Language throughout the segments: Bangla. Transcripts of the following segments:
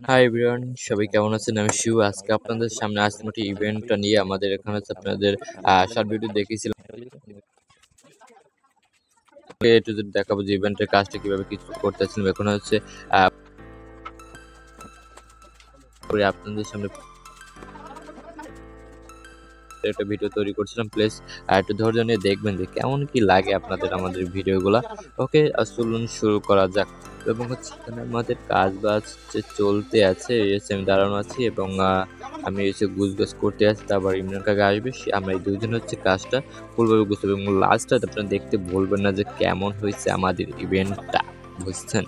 হাই এভরিওয়ান, সবাই কেমন আছেন? আমি শিউ। আজকে আপনাদের সামনে আসলাম একটি ইভেন্টটা নিয়ে। আমাদের এখানে হচ্ছে আপনাদের শর্ট ভিডিও দেখিয়েছিলাম, এ টু জেড দেখাবো যে ইভেন্টের কাজটা কিভাবে কিছু করতেছিলাম। এখন হচ্ছে আপনাদের সামনে একটা ভিডিও তৈরি করছিলাম। প্লিজ একটু ধৈর্য নিয়ে দেখবেন যে কেমন কি লাগে আপনাদের আমাদের ভিডিওগুলা। ওকে, চলুন শুরু করা যাক। এবং হচ্ছে এখানে আমাদের কাজ বাজ চলতে আছে, আমি দাঁড়ানো আছি এবং আমি এসে গুছগাছ করতে আছি। তারপর ইমরান কাকা আসবে, আমরা এই দুইজন হচ্ছে কাজটা ফুলভাবে গুছাবো এবং লাস্টটা আপনারা দেখতে বলবেন না যে কেমন হয়েছে আমাদের ইভেন্টটা, বুঝছেন?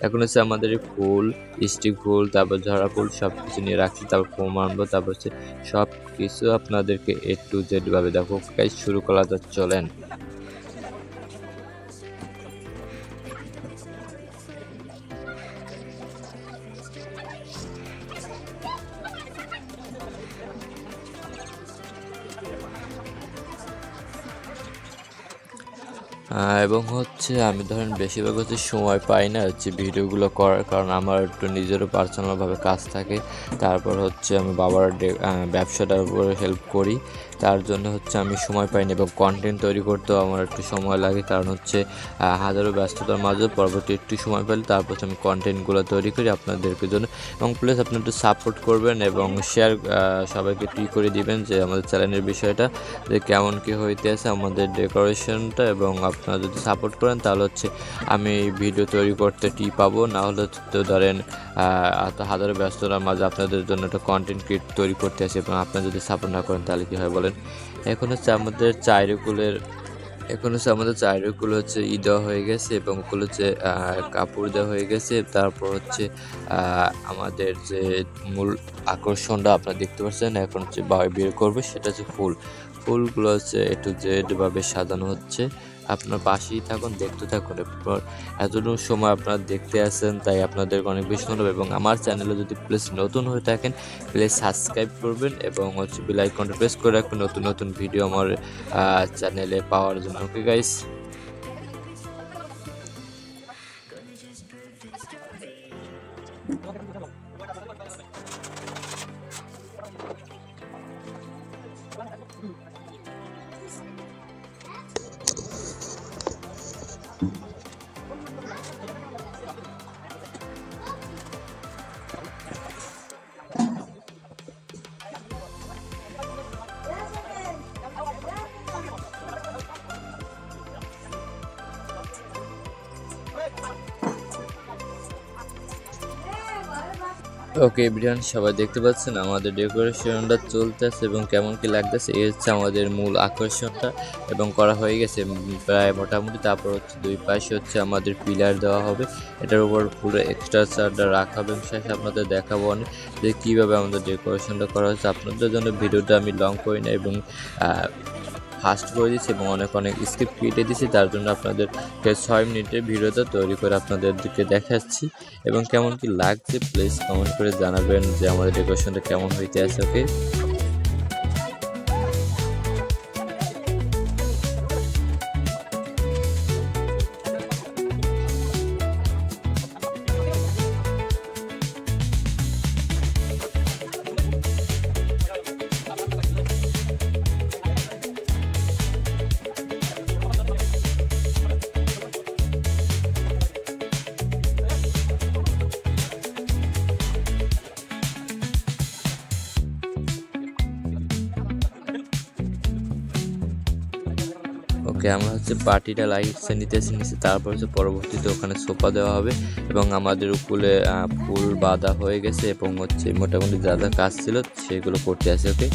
এখন হচ্ছে আমাদের ফুল, স্টিক ফুল, তারপর ঝরা ফুল সবকিছু নিয়ে রাখছি। তারপর ফোম আনবো, তারপর হচ্ছে সব কিছু আপনাদেরকে A to Z ভাবে দেখো। গাইস, শুরু করা যাক, চলেন। এবং হচ্ছে আমি ধরেন বেশিরভাগ হচ্ছে সময় পাই না হচ্ছে ভিডিওগুলো করার, কারণ আমার একটু নিজেরও পার্সোনালভাবে কাজ থাকে। তারপর হচ্ছে আমি বাবার ব্যবসাটার উপরে হেল্প করি, তার জন্য হচ্ছে আমি সময় পাই না। এবং কন্টেন্ট তৈরি করতেও আমার একটু সময় লাগে, কারণ হচ্ছে হাজারো ব্যস্ততার মাঝে পরবর্তী একটু সময় পেলে তারপর আমি কন্টেন্টগুলো তৈরি করি আপনাদেরকে জন্য। এবং প্লিজ আপনি একটু সাপোর্ট করবেন এবং শেয়ার সবাইকে করে দিবেন যে আমাদের চ্যানেলের বিষয়টা যে কেমন কী হইতে আছে আমাদের ডেকোরেশনটা। এবং আপনারা যদি সাপোর্ট করেন তাহলে হচ্ছে আমি ভিডিও তৈরি করতে পাবো, না হলে তো ধরেন হাজারো ব্যস্ততার মাঝে আপনাদের জন্য একটা কন্টেন্ট তৈরি করতে আসি এবং আপনারা যদি সাপোর্ট না করেন তাহলে কী হয় বলেন? এখন হচ্ছে আমাদের চাইরকুল হচ্ছে দেওয়া হয়ে গেছে এবং ওগুলো হচ্ছে কাপড় দেওয়া হয়ে গেছে। তারপর হচ্ছে আমাদের যে মূল আকর্ষণটা আপনারা দেখতে পাচ্ছেন, এখন হচ্ছে বের করবে, সেটা হচ্ছে ফুলগুলো হচ্ছে A to Z ভাবে সাজানো হচ্ছে। আপনার পাশেই থাকুন, দেখতে থাকুন। এরপর এতটুকু সময় আপনারা দেখতে আসেন, তাই আপনাদেরকে অনেক বেশি ধন্যবাদ। এবং আমার চ্যানেলে যদি প্লিজ নতুন হয়ে থাকেন প্লিজ সাবস্ক্রাইব করবেন এবং হচ্ছে বেল আইকনটা প্রেস করে রাখবেন নতুন নতুন ভিডিও আমার চ্যানেলে পাওয়ার জন্য। Okay guys. ওকে এভরিওয়ান, সবাই দেখতে পাচ্ছেন আমাদের ডেকোরেশনটা চলতেছে এবং কেমন কি লাগতেছে। এই হচ্ছে আমাদের মূল আকর্ষণটা এবং করা হয়ে গেছে প্রায় মোটামুটি। তারপর হচ্ছে দুই পাশে হচ্ছে আমাদের পিলার দেওয়া হবে, এটার উপর পুরো এক্সট্রা চারটা রাখা হবে। শেষে আপনাদের দেখাবো অনেক যে কীভাবে আমাদের ডেকোরেশনটা করা হচ্ছে। আপনাদের জন্য ভিডিওটা আমি লং করি না এবং ফাস্ট করে দিচ্ছি এবং অনেক স্ক্রিপ্ট কেটে দিচ্ছি, তার জন্য আপনাদেরকে 6 মিনিটের ভিডিওটা তৈরি করে আপনাদেরকে দেখাচ্ছি। এবং কেমন কি লাগছে প্লিজ কমেন্ট করে জানাবেন যে আমাদের ডেকোরেশনটা কেমন হইতে আছে। ওকে, আমরা হচ্ছে পার্টিটা লাইটসে নিতেছি, তারপর হচ্ছে পরবর্তীতে ওখানে সোফা দেওয়া হবে এবং আমাদের উপরে ফুল বাঁধা হয়ে গেছে এবং হচ্ছে মোটামুটি যা যা কাজ ছিল সেগুলো করতে আছে। ওকে,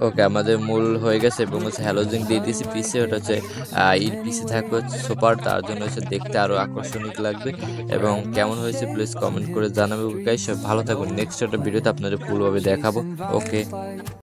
ওকে, আমাদের মূল হয়ে গেছে এবং হচ্ছে হ্যালোজিন দিয়ে দিয়েছি পিসে। ওটা হচ্ছে এর পিসে থাকবে হচ্ছে সুপার, তার জন্য হচ্ছে দেখতে আরও আকর্ষণীয় লাগবে। এবং কেমন হয়েছে প্লিজ কমেন্ট করে জানাবে। গাইস, ভালো থাকুন, নেক্সট একটা ভিডিওতে আপনাদের ফুলভাবে দেখাবো। ওকে।